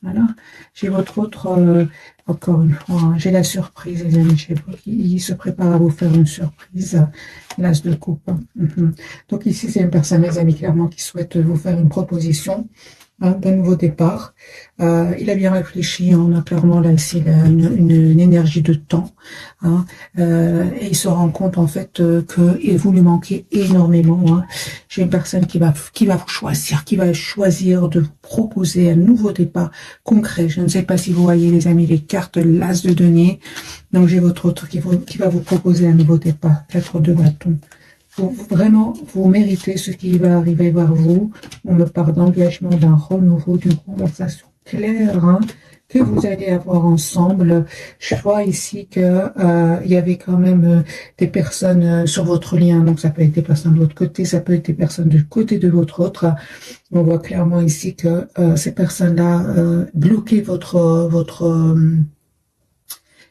Voilà. J'ai votre autre, encore une fois, hein, j'ai la surprise, les amis, chez vous. Il se prépare à vous faire une surprise. L'as de coupe. Mhm. Donc ici, c'est une personne, mes amis, clairement, qui souhaite vous faire une proposition, hein, d'un nouveau départ. Il a bien réfléchi, hein, on a clairement là ici une énergie de temps, hein, et il se rend compte en fait que vous lui manquez énormément, hein. J'ai une personne qui va vous choisir, qui va choisir de vous proposer un nouveau départ concret. Je ne sais pas si vous voyez les amis les cartes, l'as de denier. Donc j'ai votre autre qui va vous proposer un nouveau départ, 4 de bâton. Vraiment, vous méritez ce qui va arriver vers vous. On me parle d'engagement, d'un renouveau, d'une conversation claire, hein, que vous allez avoir ensemble. Je vois ici que il y avait quand même des personnes sur votre lien. Donc ça peut être des personnes de l'autre côté, ça peut être des personnes du côté de votre autre. On voit clairement ici que ces personnes-là bloquaient votre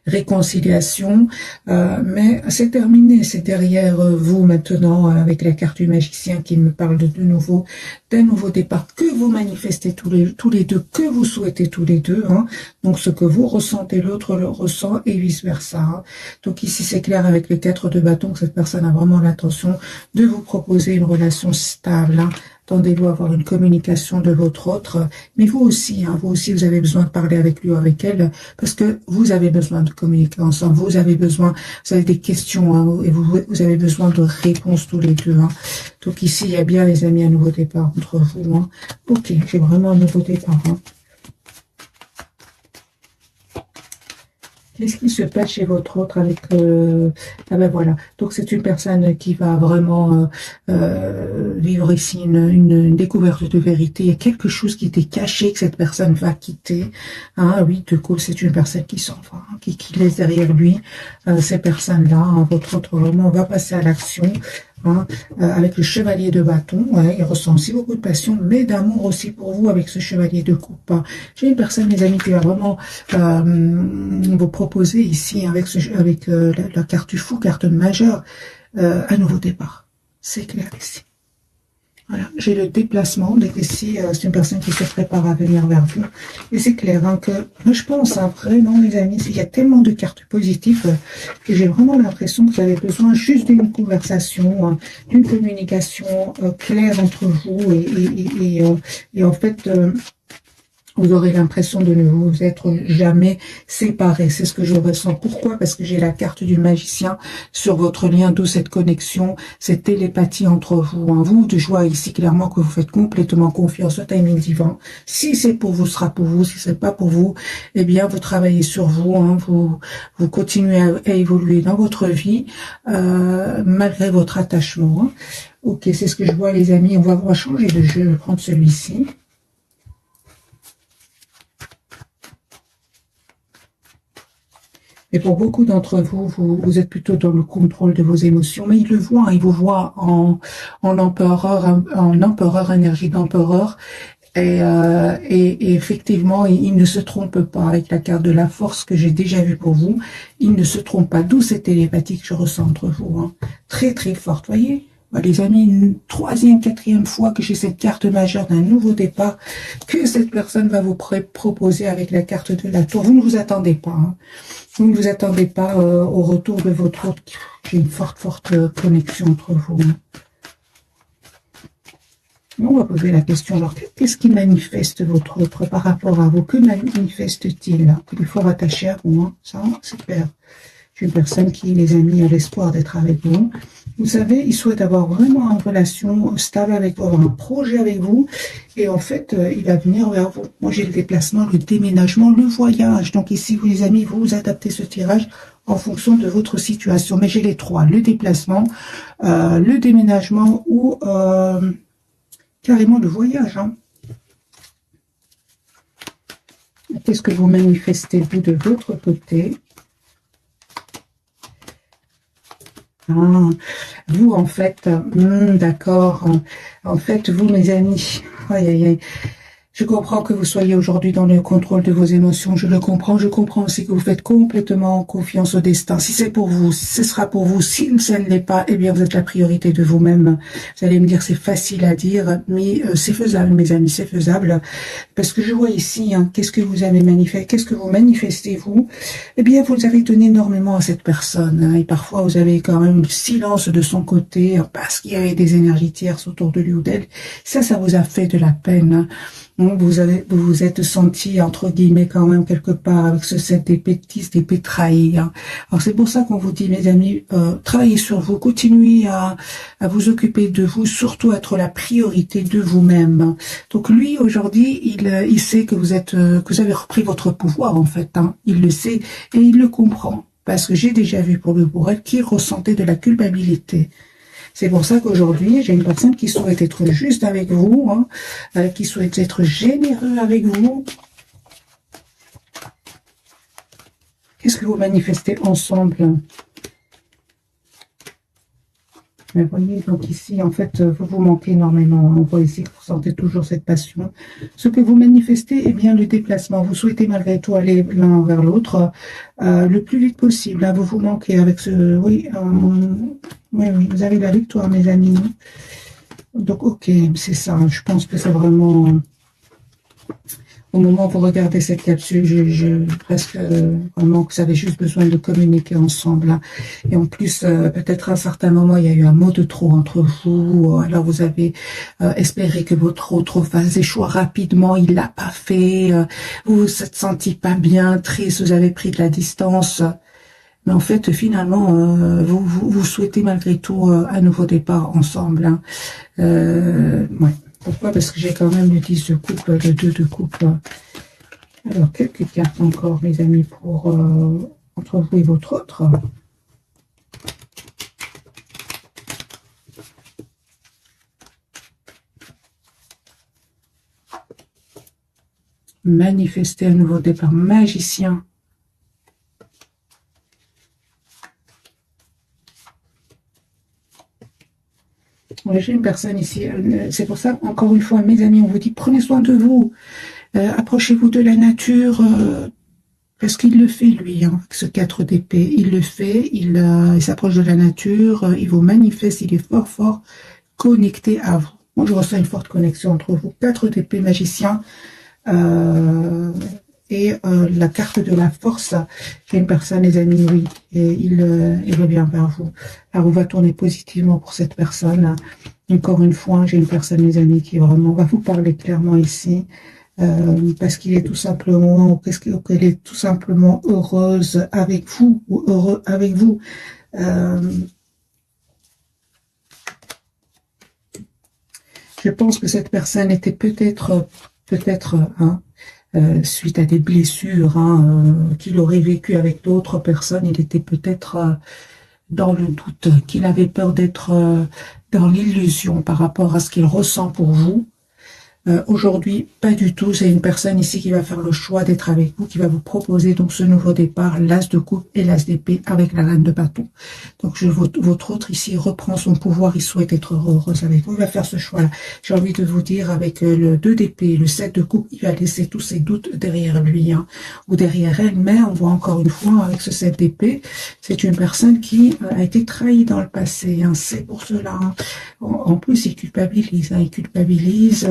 réconciliation, mais c'est terminé, c'est derrière vous maintenant, avec la carte du magicien qui me parle de nouveau, d'un nouveau départ que vous manifestez tous les deux, que vous souhaitez tous les deux, hein. Donc ce que vous ressentez, l'autre le ressent et vice versa, hein. Donc ici c'est clair avec les 4 de bâton que cette personne a vraiment l'intention de vous proposer une relation stable, hein. Attendez-vous à avoir une communication de votre autre, mais vous aussi, hein, vous avez besoin de parler avec lui ou avec elle, parce que vous avez besoin de communiquer ensemble, vous avez des questions, hein, et vous avez besoin de réponses tous les deux, hein. Donc ici, il y a bien, les amis, un nouveau départ entre vous, hein. Ok, j'ai vraiment un nouveau départ, hein. Qu'est-ce qui se passe chez votre autre avec... Ah ben voilà, donc c'est une personne qui va vraiment vivre ici une découverte de vérité. Il y a quelque chose qui était caché que cette personne va quitter. Hein, oui, du coup, c'est une personne qui s'en va, hein, qui laisse derrière lui ces personnes-là. Hein, votre autre vraiment va passer à l'action. Hein, avec le chevalier de bâton, ouais, il ressent aussi beaucoup de passion, mais d'amour aussi pour vous avec ce chevalier de coupe. J'ai une personne, mes amis, qui va vraiment vous proposer ici, avec la carte du fou, carte majeure, un nouveau départ. C'est clair ici. Voilà, j'ai le déplacement. Donc ici, c'est une personne qui se prépare à venir vers vous. Et c'est clair hein, que, moi je pense, hein, vraiment les amis, il y a tellement de cartes positives que j'ai vraiment l'impression que vous avez besoin juste d'une conversation, d'une communication claire entre vous et en fait... vous aurez l'impression de ne vous être jamais séparés. C'est ce que je ressens. Pourquoi? Parce que j'ai la carte du magicien sur votre lien, d'où cette connexion, cette télépathie entre vous. Hein. Vous, je vois ici clairement que vous faites complètement confiance au timing divin. Si c'est pour vous, ce sera pour vous. Si c'est pas pour vous, eh bien, vous travaillez sur vous. Hein. Vous continuez à évoluer dans votre vie, malgré votre attachement. Hein. Ok, c'est ce que je vois, les amis. On va changer de jeu. Je vais prendre celui-ci. Et pour beaucoup d'entre vous, vous êtes plutôt dans le contrôle de vos émotions, mais il le voit, il vous voit en empereur, énergie d'empereur, et effectivement, il ne se trompe pas avec la carte de la force que j'ai déjà vue pour vous. Il ne se trompe pas, d'où cette télépathie que je ressens entre vous, hein. Très très forte, voyez. Les amis, une troisième, quatrième fois que j'ai cette carte majeure d'un nouveau départ que cette personne va vous proposer avec la carte de la tour. Vous ne vous attendez pas, hein. Vous ne vous attendez pas au retour de votre autre. J'ai une forte connexion entre vous. Hein. On va poser la question, alors, qu'est-ce qui manifeste votre autre par rapport à vous? Que manifeste-t-il? Il est fort attaché à vous, hein. Ça, c'est clair. J'ai une personne qui, les amis, a l'espoir d'être avec vous. Vous savez, il souhaite avoir vraiment une relation stable avec vous, avoir un projet avec vous. Et en fait, il va venir vers vous. Moi, j'ai le déplacement, le déménagement, le voyage. Donc ici, vous les amis, vous adaptez ce tirage en fonction de votre situation. Mais j'ai les trois, le déplacement, le déménagement ou carrément le voyage. Hein. Qu'est-ce que vous manifestez, vous, de votre côté? Ah, vous, en fait, d'accord. En fait, vous, mes amis, aïe, aïe, aïe. Je comprends que vous soyez aujourd'hui dans le contrôle de vos émotions. Je le comprends. Je comprends aussi que vous faites complètement confiance au destin. Si c'est pour vous, ce sera pour vous. Si ça ne l'est pas, eh bien, vous êtes la priorité de vous-même. Vous allez me dire, c'est facile à dire, mais c'est faisable, mes amis, c'est faisable. Parce que je vois ici, hein, qu'est-ce que vous avez manifesté, qu'est-ce que vous manifestez, vous? Eh bien, vous avez donné énormément à cette personne, hein, et parfois, vous avez quand même le silence de son côté, hein, parce qu'il y avait des énergies tierces autour de lui ou d'elle. Ça vous a fait de la peine, hein. Vous vous êtes senti, entre guillemets, quand même, quelque part, avec ce 7 d'épée, 10 d'épée trahi, hein. Alors, c'est pour ça qu'on vous dit, mes amis, travaillez sur vous, continuez à vous occuper de vous, surtout être la priorité de vous-même. Donc, lui, aujourd'hui, il sait que que vous avez repris votre pouvoir, en fait, hein. Il le sait et il le comprend. Parce que j'ai déjà vu pour le pour elle qui ressentait de la culpabilité. C'est pour ça qu'aujourd'hui, j'ai une personne qui souhaite être juste avec vous, hein, qui souhaite être généreux avec vous. Qu'est-ce que vous manifestez ensemble? Mais voyez, donc ici, en fait, vous vous manquez énormément. On voit ici que vous sentez toujours cette passion. Ce que vous manifestez, eh bien, le déplacement. Vous souhaitez malgré tout aller l'un vers l'autre le plus vite possible. Hein. Vous vous manquez avec ce... Oui, oui, vous avez la victoire, mes amis. Donc, ok, c'est ça. Je pense que c'est vraiment... Au moment où vous regardez cette capsule, presque vraiment que vous avez juste besoin de communiquer ensemble. Hein. Et en plus, peut-être à un certain moment, il y a eu un mot de trop entre vous. Alors vous avez espéré que votre autre fasse des choix rapidement. Il l'a pas fait. Vous vous êtes senti pas bien, triste. Vous avez pris de la distance. Mais en fait, finalement, vous souhaitez malgré tout un nouveau départ ensemble. Hein. Ouais. Pourquoi? Parce que j'ai quand même le 10 de coupe, le 2 de coupe. Alors, quelques cartes encore, mes amis, pour entre vous et votre autre. Manifester un nouveau départ. Magicien. Ouais, j'ai une personne ici, c'est pour ça, encore une fois, mes amis, on vous dit, prenez soin de vous, approchez-vous de la nature, parce qu'il le fait, lui, hein, avec ce 4 d'épée, il le fait, il s'approche de la nature, il vous manifeste, il est fort, fort connecté à vous. Moi, je ressens une forte connexion entre vous. 4 d'épée, magicien, et la carte de la force, j'ai une personne, les amis, oui, et il revient vers vous. Alors, on va tourner positivement pour cette personne. Encore une fois, j'ai une personne, les amis, qui vraiment va vous parler clairement ici, parce qu'il est tout simplement, qu'elle est tout simplement heureuse avec vous, ou heureux avec vous. Je pense que cette personne était peut-être, hein, suite à des blessures qu'il aurait vécues avec d'autres personnes, il était peut-être dans le doute, qu'il avait peur d'être dans l'illusion par rapport à ce qu'il ressent pour vous. Aujourd'hui, pas du tout. C'est une personne ici qui va faire le choix d'être avec vous, qui va vous proposer donc ce nouveau départ, l'as de coupe et l'as d'épée avec la reine de bâton. Donc votre autre ici reprend son pouvoir, il souhaite être heureux avec vous, il va faire ce choix-là. J'ai envie de vous dire, avec le 2 d'épée, le 7 de coupe, il va laisser tous ses doutes derrière lui, hein, ou derrière elle, mais on voit encore une fois avec ce 7 d'épée, c'est une personne qui a été trahie dans le passé, hein, c'est pour cela. Hein. En plus, il culpabilise, hein, il culpabilise.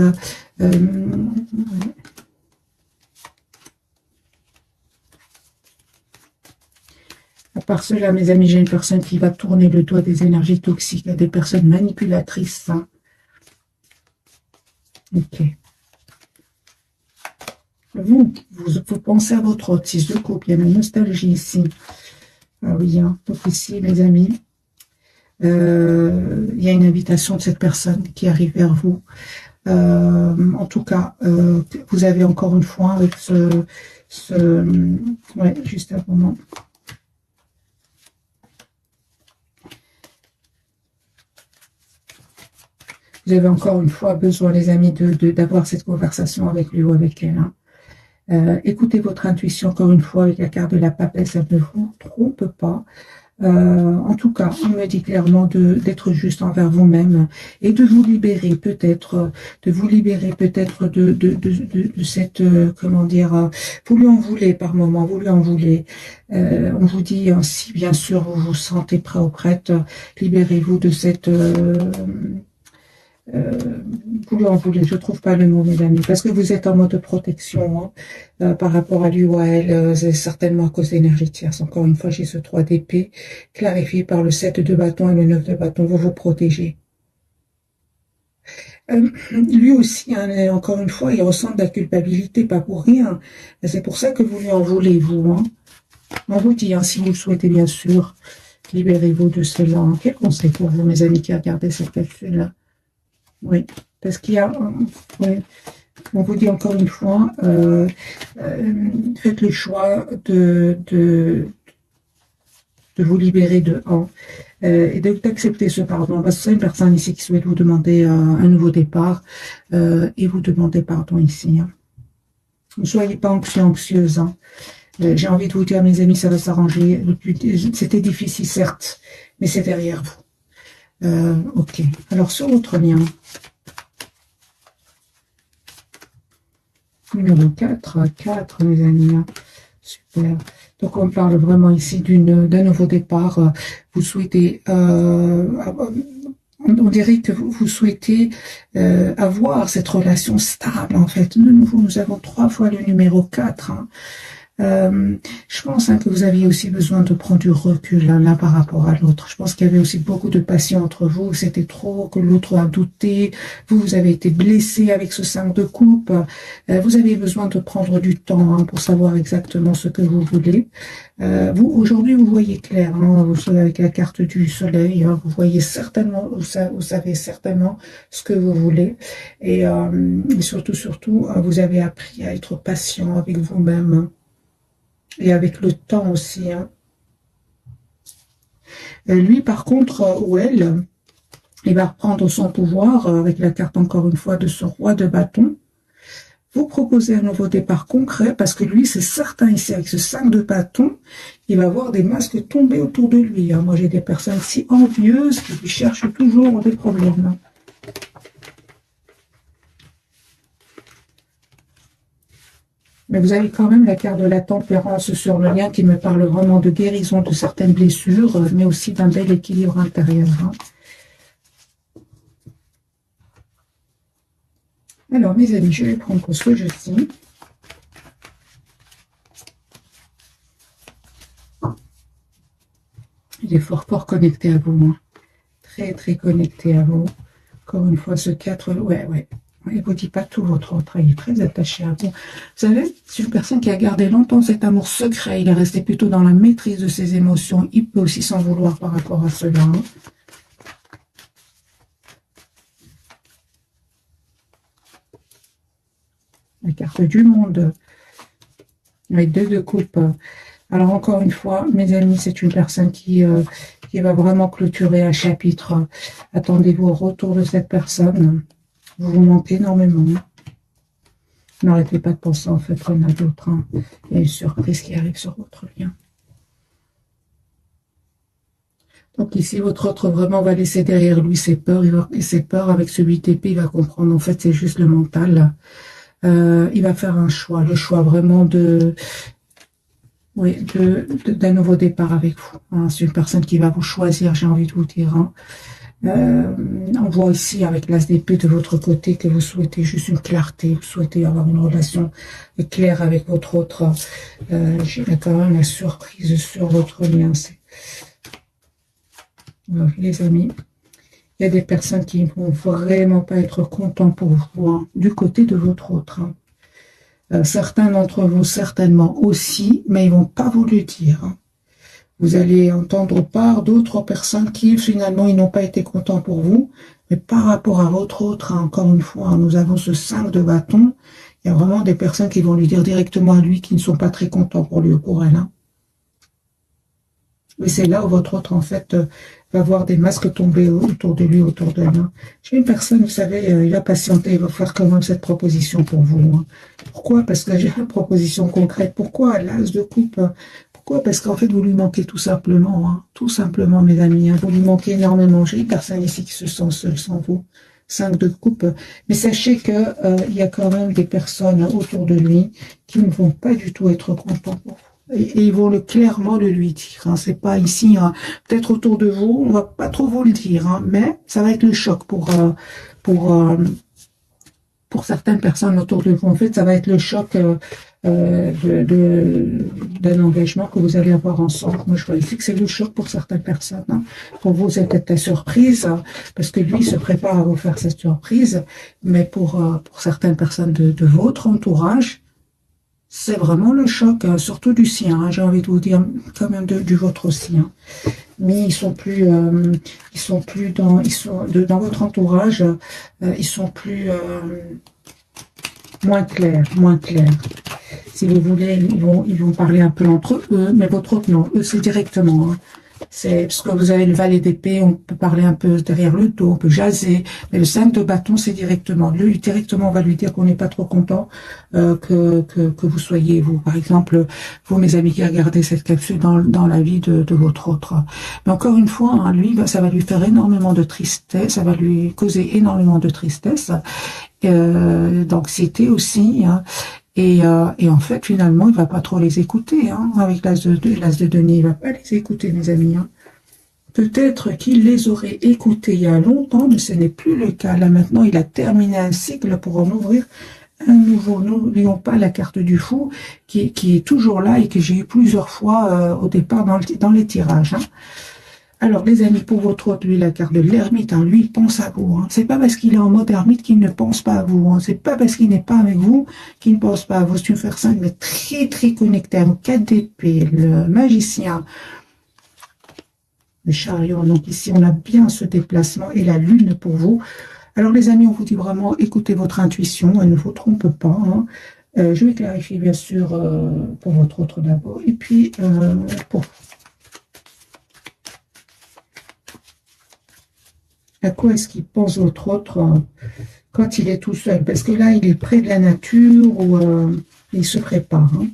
À part cela, mes amis, j'ai une personne qui va tourner le doigt des énergies toxiques à des personnes manipulatrices. Hein. Ok. Vous pensez à votre autre 6 de coupe, il y a la nostalgie ici. Ah oui, hein. Donc ici, mes amis, il y a une invitation de cette personne qui arrive vers vous. En tout cas, vous avez encore une fois avec ouais, juste un moment. Vous avez encore une fois besoin, les amis, d'avoir cette conversation avec lui ou avec elle. Hein. Écoutez votre intuition encore une fois avec la carte de la papesse, elle ne vous trompe pas. En tout cas, il me dit clairement d'être juste envers vous-même et de vous libérer peut-être, de cette, comment dire, vous lui en voulez par moment, vous lui en voulez. On vous dit, si bien sûr vous vous sentez prêt ou prête, libérez-vous de cette, euh, vous lui en voulez, je trouve pas le mot, mes amis, parce que vous êtes en mode protection hein, par rapport à lui ou à elle, c'est certainement à cause d'énergie tierce. Encore une fois, j'ai ce 3 d'épée, clarifié par le 7 de bâton et le 9 de bâton, vous vous protégez. Lui aussi, hein, encore une fois, il ressent de la culpabilité, pas pour rien. C'est pour ça que vous lui en voulez, vous. Hein. On vous dit, hein, si vous le souhaitez, bien sûr, libérez-vous de cela. Hein. Quel conseil pour vous, mes amis, qui regardez cette capsule-là? Oui, parce qu'il y a... oui. On vous dit encore une fois, faites le choix de vous libérer de un et d'accepter ce pardon. Parce que c'est une personne ici qui souhaite vous demander un nouveau départ et vous demander pardon ici. Hein. Ne soyez pas anxieuse. Hein. J'ai envie de vous dire, mes amis, ça va s'arranger. C'était difficile, certes, mais c'est derrière vous. Ok. Alors, sur votre lien, numéro 4, mes amis. Hein. Super. Donc, on parle vraiment ici d'un nouveau départ. Vous souhaitez... on dirait que vous souhaitez avoir cette relation stable, en fait. De nouveau, nous avons 3 fois le numéro 4. Hein. Je pense hein, que vous aviez aussi besoin de prendre du recul hein, là par rapport à l'autre. Je pense qu'il y avait aussi beaucoup de passion entre vous. C'était trop, que l'autre a douté. Vous avez été blessé avec ce 5 de coupe. Vous avez besoin de prendre du temps hein, pour savoir exactement ce que vous voulez. Vous aujourd'hui, vous voyez clair. Hein, vous savez avec la carte du soleil. Hein, vous voyez certainement, vous savez certainement ce que vous voulez. Et surtout, vous avez appris à être patient avec vous-même. Hein. Et avec le temps aussi. Hein. Lui, par contre, ou elle, il va reprendre son pouvoir avec la carte, encore une fois, de ce roi de bâton. Vous proposez un nouveau départ concret, parce que lui, c'est certain, ici, avec ce 5 de bâton, il va voir des masques tomber autour de lui. Hein. Moi, j'ai des personnes si envieuses qui lui cherchent toujours des problèmes. Hein. Mais vous avez quand même la carte de la tempérance sur le lien qui me parle vraiment de guérison de certaines blessures, mais aussi d'un bel équilibre intérieur. Hein. Alors, mes amis, je vais prendre ce que je dis. Il est fort connecté à vous. Hein. Très connecté à vous. Encore une fois, ce 4, ouais. Il ne vous dit pas tout votre autre, il est très attaché à vous. Vous savez, c'est une personne qui a gardé longtemps cet amour secret, il est resté plutôt dans la maîtrise de ses émotions, il peut aussi s'en vouloir par rapport à cela. Hein. La carte du monde, avec 2 de coupe. Alors encore une fois, mes amis, c'est une personne qui va vraiment clôturer un chapitre. Attendez-vous au retour de cette personne. Vous vous manquez énormément. N'arrêtez pas de penser en fait qu'on a d'autres. Hein. Il y a une surprise qui arrive sur votre lien. Donc ici, votre autre vraiment va laisser derrière lui ses peurs. Il va ses peurs avec ce 8 épée. Il va comprendre en fait c'est juste le mental. Il va faire un choix. Le choix vraiment d'un nouveau départ avec vous. Hein. C'est une personne qui va vous choisir, j'ai envie de vous dire. Hein. On voit ici avec l'as d'épée de votre côté que vous souhaitez juste une clarté, vous souhaitez avoir une relation claire avec votre autre. J'ai quand même la surprise sur votre lien. Les amis, il y a des personnes qui ne vont vraiment pas être contents pour vous, hein, du côté de votre autre. Hein. Certains d'entre vous certainement aussi, mais ils ne vont pas vous le dire. Hein. Vous allez entendre par d'autres personnes qui, finalement, ils n'ont pas été contents pour vous. Mais par rapport à votre autre, hein, encore une fois, hein, nous avons ce 5 de bâton. Il y a vraiment des personnes qui vont lui dire directement à lui qui ne sont pas très contents pour lui ou pour elle. Hein. Et c'est là où votre autre, en fait, va voir des masques tomber autour de lui, autour d'elle. Hein. J'ai une personne, vous savez, il va patienter, il va faire quand même cette proposition pour vous. Hein. Pourquoi? Parce que j'ai une proposition concrète. Pourquoi l'as de coupe? Pourquoi? Parce qu'en fait, vous lui manquez tout simplement, hein. Tout simplement, mes amis, hein. Vous lui manquez énormément. J'ai une personne ici qui se sent seule sans vous. 5 de coupe. Mais sachez que il y a quand même des personnes autour de lui qui ne vont pas du tout être contents pour vous. Et ils vont clairement le lui dire, hein. C'est pas ici, hein. Peut-être autour de vous, on va pas trop vous le dire, hein, mais ça va être le choc pour, euh, pour certaines personnes autour de vous. En fait, ça va être le choc d'un engagement que vous allez avoir ensemble. Moi, je vois ici que c'est le choc pour certaines personnes, hein. Pour vous, c'est peut-être la surprise, hein, parce que lui se prépare à vous faire cette surprise, mais pour certaines personnes de votre entourage, c'est vraiment le choc, hein, surtout du sien, hein, j'ai envie de vous dire, quand même du vôtre aussi, hein. Mais ils sont plus dans votre entourage, ils sont plus, moins clairs, moins clairs. Si vous voulez, ils vont parler un peu entre eux, mais votre autre, non, eux, c'est directement, hein. C'est parce que vous avez le valet d'épée, on peut parler un peu derrière le dos, on peut jaser, mais le 5 de bâton, c'est directement. Lui, directement, on va lui dire qu'on n'est pas trop content que vous soyez, vous, par exemple, vous, mes amis, qui regardez cette capsule dans la vie de votre autre. Mais encore une fois, hein, lui, ça va lui faire énormément de tristesse, ça va lui causer énormément de tristesse, d'anxiété aussi, hein. Et en fait, finalement, il va pas trop les écouter, hein, avec l'as de denier, il va pas les écouter, mes amis, hein. Peut-être qu'il les aurait écoutés il y a longtemps, mais ce n'est plus le cas. Là, maintenant, il a terminé un cycle pour en ouvrir un nouveau. N'oublions pas la carte du fou, qui est toujours là et que j'ai eu plusieurs fois au départ dans les tirages, hein. Alors, les amis, pour votre autre, lui, la carte de l'ermite, hein, lui, il pense à vous, hein. C'est pas parce qu'il est en mode ermite qu'il ne pense pas à vous, hein. C'est pas parce qu'il n'est pas avec vous qu'il ne pense pas à vous. C'est une personne mais très, très connectée à vous. 4 d'épée, le magicien, le chariot. Donc, ici, on a bien ce déplacement et la lune pour vous. Alors, les amis, on vous dit vraiment, écoutez votre intuition, elle ne vous trompe pas, hein. Je vais clarifier, bien sûr, pour votre autre d'abord. Et puis, pour à quoi est-ce qu'il pense votre autre quand il est tout seul? Parce que là, il est près de la nature ou il se prépare, hein.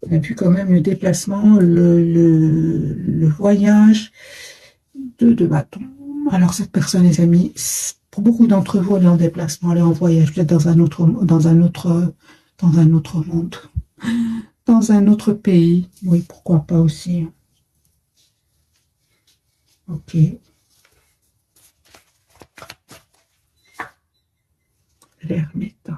On a vu quand même le déplacement, le voyage de bâton. Alors cette personne, les amis, pour beaucoup d'entre vous, elle est en déplacement, elle est en voyage, peut-être dans un autre monde, dans un autre pays. Oui, pourquoi pas aussi. Ok. L'ermite.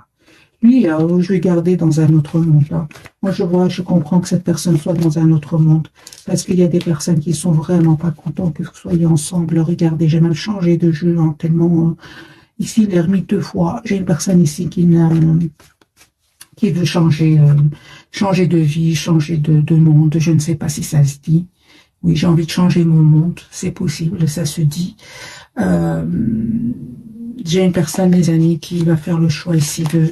Lui, je vais garder dans un autre monde, là. Moi, je comprends que cette personne soit dans un autre monde. Parce qu'il y a des personnes qui sont vraiment pas contentes que vous soyez ensemble. Regardez, j'ai même changé de jeu, hein, tellement, ici, l'ermite 2 fois. J'ai une personne ici qui veut changer de vie, changer de monde. Je ne sais pas si ça se dit. Oui, j'ai envie de changer mon monde. C'est possible, ça se dit. J'ai une personne, mes amis, qui va faire le choix ici de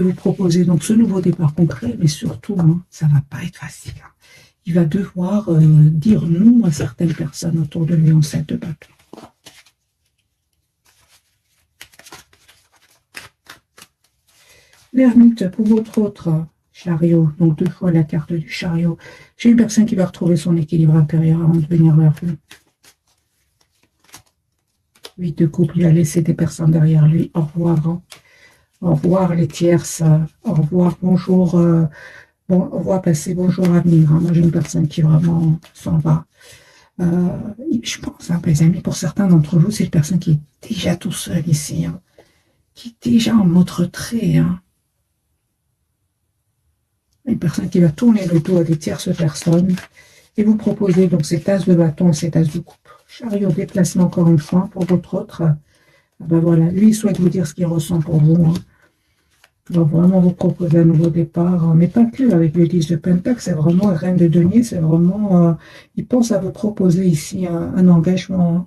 vous proposer donc ce nouveau départ concret, mais surtout, hein, ça va pas être facile, hein. Il va devoir dire non à certaines personnes autour de lui en 7 de bâton. L'ermite, pour votre autre chariot, donc 2 fois la carte du chariot, j'ai une personne qui va retrouver son équilibre intérieur avant de venir vers vous. 8 de couple, il a laissé des personnes derrière lui. Au revoir, hein. Au revoir les tierces. Au revoir, bonjour. Bon, au revoir passé, bonjour avenir, hein. Moi, j'ai une personne qui vraiment s'en va. Je pense, hein, mes amis, pour certains d'entre vous, c'est une personne qui est déjà tout seul ici, hein, qui est déjà en mode retrait, hein. Une personne qui va tourner le dos à des tierces personnes et vous proposer donc cet as de bâton, cet as de coupe. Chariot déplacement encore une fois pour votre autre. Ben voilà, lui il souhaite vous dire ce qu'il ressent pour vous, hein. Il va vraiment vous proposer un nouveau départ, hein, mais pas que avec le 10 de Pentacle, c'est vraiment reine de denier, c'est vraiment, il pense à vous proposer ici un engagement, hein.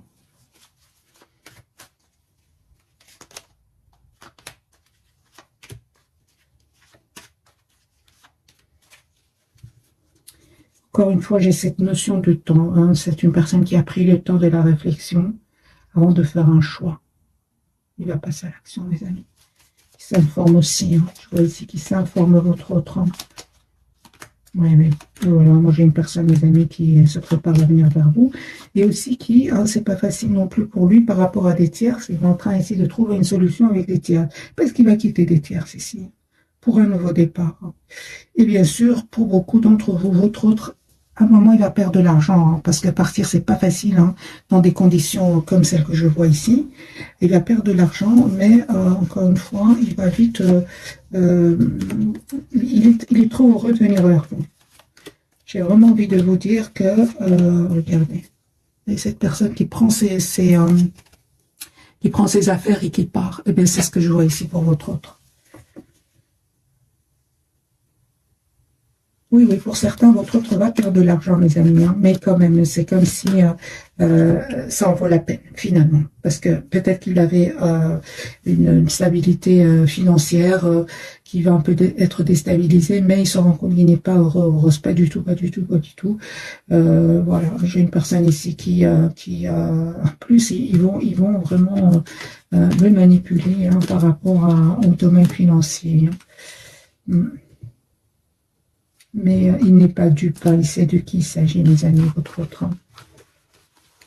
Encore une fois, j'ai cette notion de temps, hein. C'est une personne qui a pris le temps de la réflexion avant de faire un choix. Il va passer à l'action, mes amis. Il s'informe aussi, hein. Je vois ici qu'il s'informe votre autre, hein. Oui, oui. Voilà, moi j'ai une personne, mes amis, qui se prépare à venir vers vous et aussi qui, c'est pas facile non plus pour lui par rapport à des tiers. Il est en train ici de trouver une solution avec des tiers parce qu'il va quitter des tiers ici pour un nouveau départ. Et bien sûr, pour beaucoup d'entre vous, votre autre, à un moment, il va perdre de l'argent parce que partir, c'est pas facile dans des conditions comme celles que je vois ici. Il va perdre de l'argent, mais encore une fois, il va vite. Euh, il est trop heureux de venir vers vous. J'ai vraiment envie de vous dire que, regardez, et cette personne qui prend ses affaires et qui part, eh bien, c'est ce que je vois ici pour votre autre. Oui, oui, pour certains, votre autre va perdre de l'argent, mes amis, mais quand même, c'est comme si ça en vaut la peine, finalement. Parce que peut-être qu'il avait une stabilité financière qui va un peu être déstabilisée, mais il se rend compte qu'il n'est pas heureux, heureuse, pas du tout, pas du tout, pas du tout. Voilà, j'ai une personne ici en plus, ils vont vraiment me manipuler par rapport au domaine financier. Mm. Mais il n'est pas dupe, il sait de qui il s'agit, mes amis, votre autre.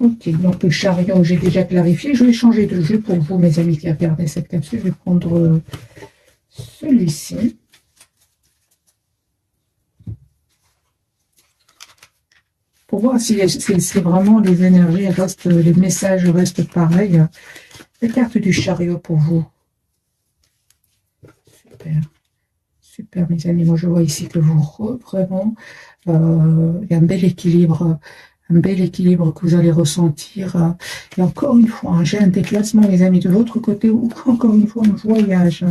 Ok, donc le chariot, j'ai déjà clarifié. Je vais changer de jeu pour vous, mes amis qui regardez cette capsule. Je vais prendre celui-ci. Pour voir si vraiment les énergies restent, les messages restent pareils. La carte du chariot pour vous. Super. Super, mes amis. Moi, je vois ici que vous, vraiment, il y a un bel équilibre que vous allez ressentir. Et encore une fois, j'ai un déplacement, les amis, de l'autre côté, ou encore une fois, un voyage.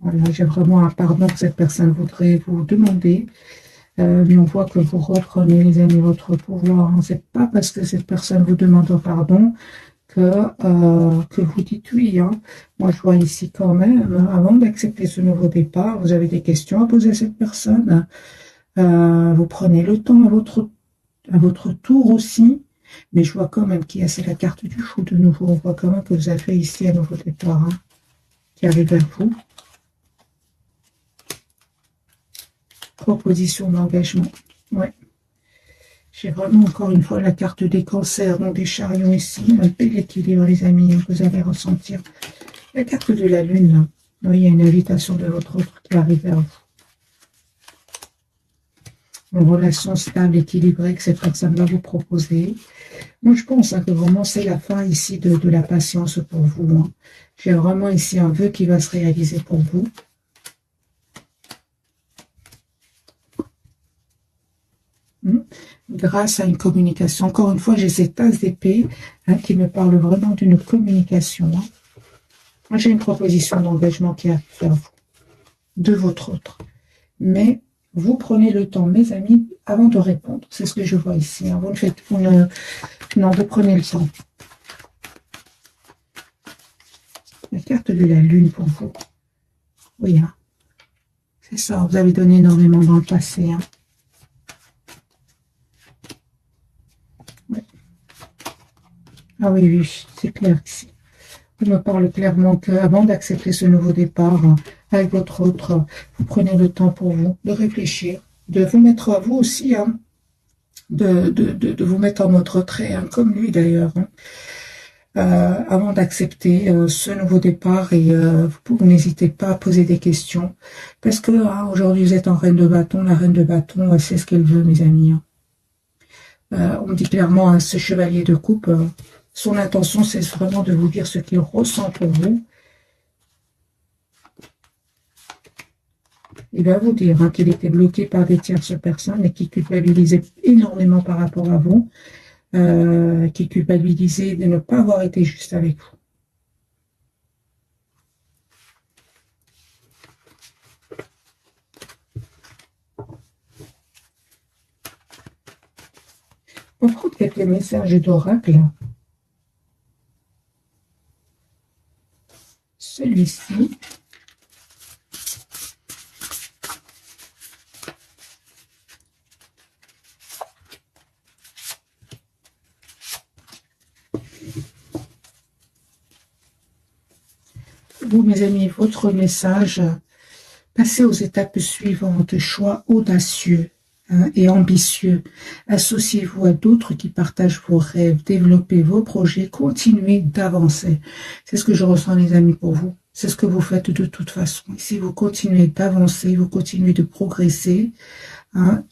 Voilà, j'ai vraiment un pardon que cette personne voudrait vous demander. Mais on voit que vous reprenez, les amis, votre pouvoir. C'est pas parce que cette personne vous demande pardon que vous dites oui. Moi, je vois ici quand même, avant d'accepter ce nouveau départ, vous avez des questions à poser à cette personne. Vous prenez le temps à votre tour aussi. Mais je vois quand même qu'il y a, c'est la carte du fou de nouveau. On voit quand même que vous avez fait ici un nouveau départ qui arrive vers vous. Proposition d'engagement. Ouais. J'ai vraiment encore une fois la carte des cancers, donc des chariots ici. Un bel équilibre, les amis, que vous allez ressentir. La carte de la lune, oui, il y a une invitation de votre autre qui arrive vers vous. Une relation stable, équilibrée que cette personne va vous proposer. Moi, je pense que vraiment c'est la fin ici de la patience pour vous. J'ai vraiment ici un vœu qui va se réaliser pour vous. Grâce à une communication. Encore une fois, j'ai cette tasse d'épée qui me parle vraiment d'une communication. Moi, j'ai une proposition d'engagement qui a fait vous, de votre autre. Mais vous prenez le temps, mes amis, avant de répondre. C'est ce que je vois ici. Vous ne faites, non, vous prenez le temps. La carte de la lune pour vous. Oui, c'est ça. Vous avez donné énormément dans le passé. Ouais. Ah oui, oui, c'est clair ici. Il me parle clairement qu'avant d'accepter ce nouveau départ avec votre autre, vous prenez le temps pour vous de réfléchir, de vous mettre à vous aussi, de vous mettre en mode retrait, comme lui d'ailleurs, avant d'accepter ce nouveau départ. Et vous n'hésitez pas à poser des questions, parce que aujourd'hui vous êtes en reine de bâton. La reine de bâton, elle sait ce qu'elle veut, mes amis. On me dit clairement à ce chevalier de coupe, son intention, c'est vraiment de vous dire ce qu'il ressent pour vous. Il va vous dire qu'il était bloqué par des tierces personnes et qui culpabilisait énormément par rapport à vous, qui culpabilisait de ne pas avoir été juste avec vous. On prend quelques messages d'oracle. Celui-ci. Vous, mes amis, votre message, passez aux étapes suivantes. Choix audacieux, hein, et ambitieux. Associez-vous à d'autres qui partagent vos rêves, développez vos projets, continuez d'avancer. C'est ce que je ressens, les amis, pour vous. C'est ce que vous faites de toute façon. Si vous continuez d'avancer, vous continuez de progresser, hein,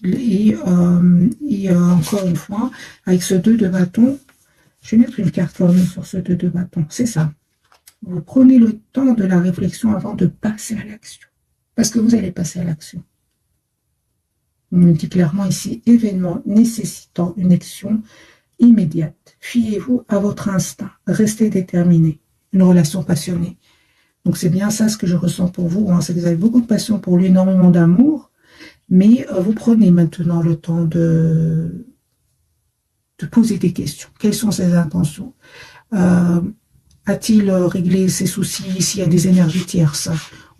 encore une fois, avec ce 2 de bâton, je vais mettre une carte formée sur ce 2 de bâton. C'est ça. Vous prenez le temps de la réflexion avant de passer à l'action. Parce que vous allez passer à l'action. On me dit clairement ici, événement nécessitant une action immédiate. Fiez-vous à votre instinct. Restez déterminé. Une relation passionnée. Donc c'est bien ça ce que je ressens pour vous. Hein. C'est que vous avez beaucoup de passion pour lui, énormément d'amour. Mais vous prenez maintenant le temps de poser des questions. Quelles sont ses intentions? A-t-il réglé ses soucis s'il y a des énergies tierces?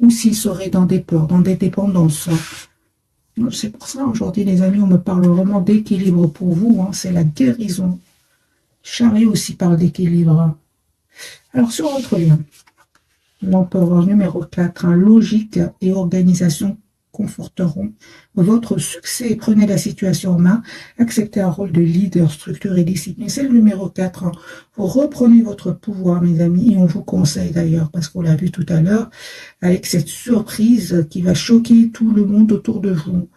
Ou s'il serait dans des peurs, dans des dépendances? C'est pour ça, aujourd'hui, les amis, on me parle vraiment d'équilibre pour vous. Hein. C'est la guérison. Charlie aussi parle d'équilibre. Alors, sur votre lien, l'empereur numéro 4, hein, logique et organisation conforteront votre succès. Prenez la situation en main, acceptez un rôle de leader, structure et discipline. C'est le numéro 4. Hein. Vous reprenez votre pouvoir, mes amis, et on vous conseille d'ailleurs, parce qu'on l'a vu tout à l'heure, avec cette surprise qui va choquer tout le monde autour de vous.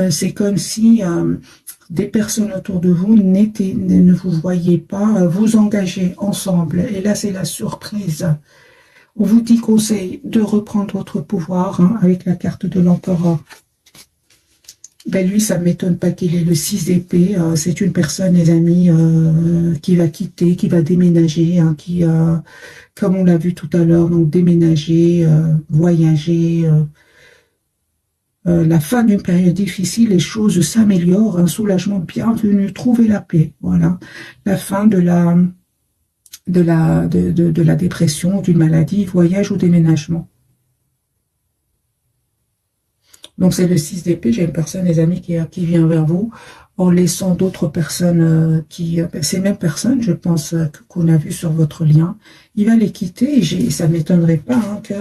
C'est comme si des personnes autour de vous ne vous voyaient pas vous engager ensemble. Et là, c'est la surprise. On vous dit conseil de reprendre votre pouvoir, hein, avec la carte de l'empereur. Ben lui, ça ne m'étonne pas qu'il ait le 6 d'épée. C'est une personne, les amis, qui va quitter, qui va déménager, hein, qui, comme on l'a vu tout à l'heure, donc déménager, voyager. La fin d'une période difficile, les choses s'améliorent, un soulagement bienvenu, trouver la paix. Voilà, la fin de la dépression, d'une maladie, voyage ou déménagement. Donc c'est le 6 d'épée, j'ai une personne, les amis, qui vient vers vous, en laissant d'autres personnes ces mêmes personnes, je pense, qu'on a vu sur votre lien. Il va les quitter, et ça ne m'étonnerait pas, hein, que...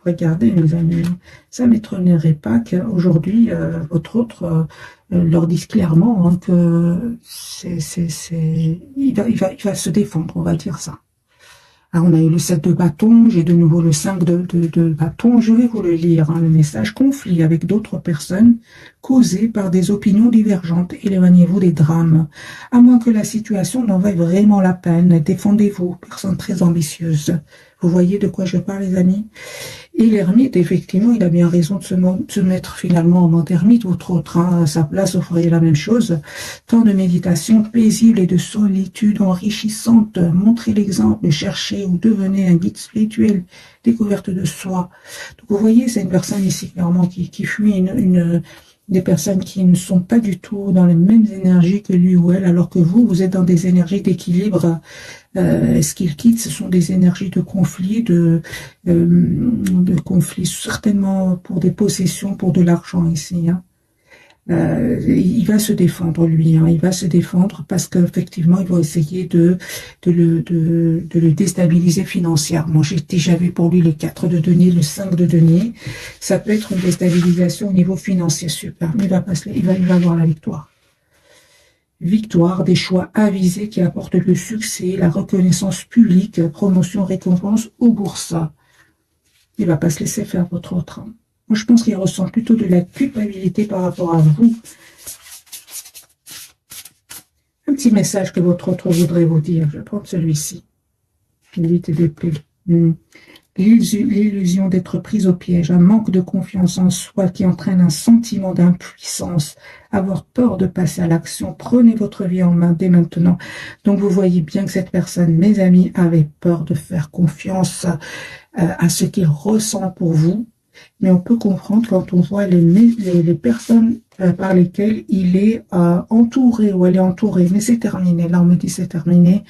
regardez, mes amis, ça ne m'étonnerait pas qu'aujourd'hui, votre autre leur dise clairement, hein, que il va se défendre, on va dire ça. Alors, on a eu le 7 de bâton, j'ai de nouveau le 5 de bâton. Je vais vous le lire, hein, le message. Conflit avec d'autres personnes causé par des opinions divergentes. Éloignez-vous des drames. À moins que la situation n'en vaille vraiment la peine, défendez-vous, personne très ambitieuse. Vous voyez de quoi je parle, les amis? Et l'ermite, effectivement, il a bien raison de se mettre finalement en mode ermite, votre autre, hein, à sa place, vous feriez la même chose. Temps de méditation paisible et de solitude enrichissante. Montrez l'exemple, cherchez ou devenez un guide spirituel, découverte de soi. Donc, vous voyez, c'est une personne ici, clairement, qui fuit des personnes qui ne sont pas du tout dans les mêmes énergies que lui ou elle, alors que vous êtes dans des énergies d'équilibre. Ce qu'il quitte, ce sont des énergies de conflit, de conflit, certainement pour des possessions, pour de l'argent ici. Hein. Il va se défendre, lui. Hein, il va se défendre parce qu'effectivement, il va essayer de le déstabiliser financièrement. J'ai déjà vu pour lui le 4 de denier, le 5 de denier. Ça peut être une déstabilisation au niveau financier, super. Mais il va avoir la victoire. Victoire, des choix avisés qui apportent le succès, la reconnaissance publique, promotion, récompense au boursa. Il va pas se laisser faire votre autre. Moi, je pense qu'il ressent plutôt de la culpabilité par rapport à vous. Un petit message que votre autre voudrait vous dire. Je vais prendre celui-ci. 8 d'épée. L'illusion d'être prise au piège, un manque de confiance en soi qui entraîne un sentiment d'impuissance, avoir peur de passer à l'action. Prenez votre vie en main dès maintenant. Donc vous voyez bien que cette personne, mes amis, avait peur de faire confiance à ce qu'il ressent pour vous. Mais on peut comprendre quand on voit les personnes par lesquelles il est entouré ou elle est entourée. Mais c'est terminé. Là, on me dit c'est terminé.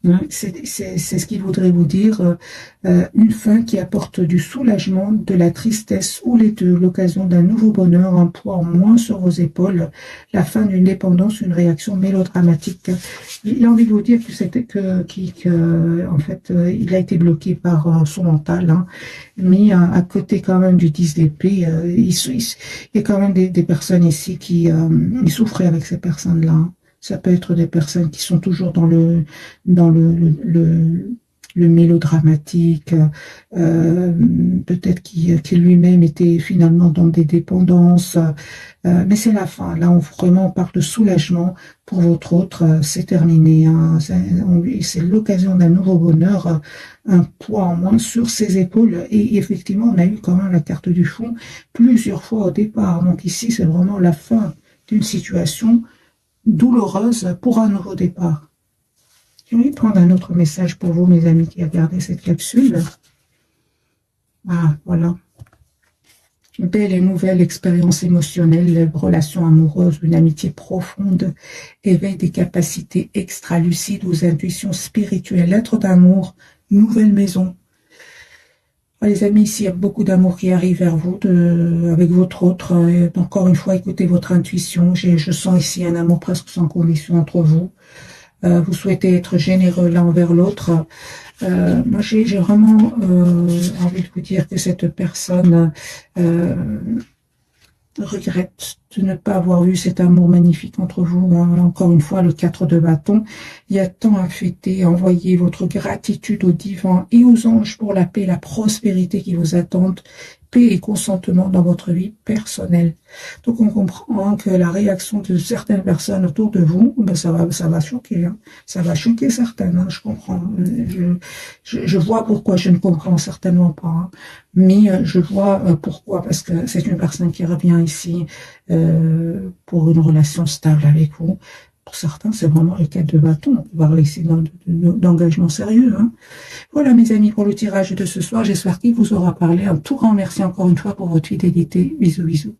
hein, c'est ce qu'il voudrait vous dire. Une fin qui apporte du soulagement, de la tristesse ou les deux, l'occasion d'un nouveau bonheur, un poids en moins sur vos épaules, la fin d'une dépendance, une réaction mélodramatique. Il a envie de vous dire que c'était en fait, il a été bloqué par son mental, hein, mais à côté quand même du 10 d'épée, il y a quand même des personnes ici qui ils souffraient avec ces personnes-là, hein. Ça peut être des personnes qui sont toujours dans le mélodramatique, euh, peut-être qui lui-même était finalement dans des dépendances, mais c'est la fin. Là, vraiment on parle de soulagement pour votre autre, c'est terminé, hein. C'est l'occasion d'un nouveau bonheur, un poids en moins sur ses épaules. Et effectivement, on a eu quand même la carte du fond plusieurs fois au départ. Donc ici, c'est vraiment la fin d'une situation douloureuse pour un nouveau départ. Je vais prendre un autre message pour vous, mes amis, qui regardez cette capsule. Ah, voilà. Une belle et nouvelle expérience émotionnelle, relation amoureuse, une amitié profonde, éveil des capacités extra-lucides aux intuitions spirituelles, lettre d'amour, nouvelle maison. Ah, les amis, ici, il y a beaucoup d'amour qui arrive vers vous, avec votre autre. Encore une fois, écoutez votre intuition. Je sens ici un amour presque sans condition entre vous. Vous souhaitez être généreux l'un envers l'autre. Moi, j'ai vraiment envie de vous dire que cette personne regrette de ne pas avoir eu cet amour magnifique entre vous, hein. Encore une fois, le 4 de bâton. Il y a tant à fêter. Envoyez votre gratitude au divin et aux anges pour la paix et la prospérité qui vous attendent. Paix et consentement dans votre vie personnelle. Donc on comprend que la réaction de certaines personnes autour de vous, ben ça va choquer, hein. Ça va choquer certaines, hein, je comprends. Je vois pourquoi, je ne comprends certainement pas, hein. Mais je vois pourquoi, parce que c'est une personne qui revient ici pour une relation stable avec vous. Pour certains, c'est vraiment le cas de bâton. On peut parler ici d'engagement sérieux, hein. Voilà, mes amis, pour le tirage de ce soir. J'espère qu'il vous aura parlé. Un tout grand merci encore une fois pour votre fidélité. Bisous, bisous.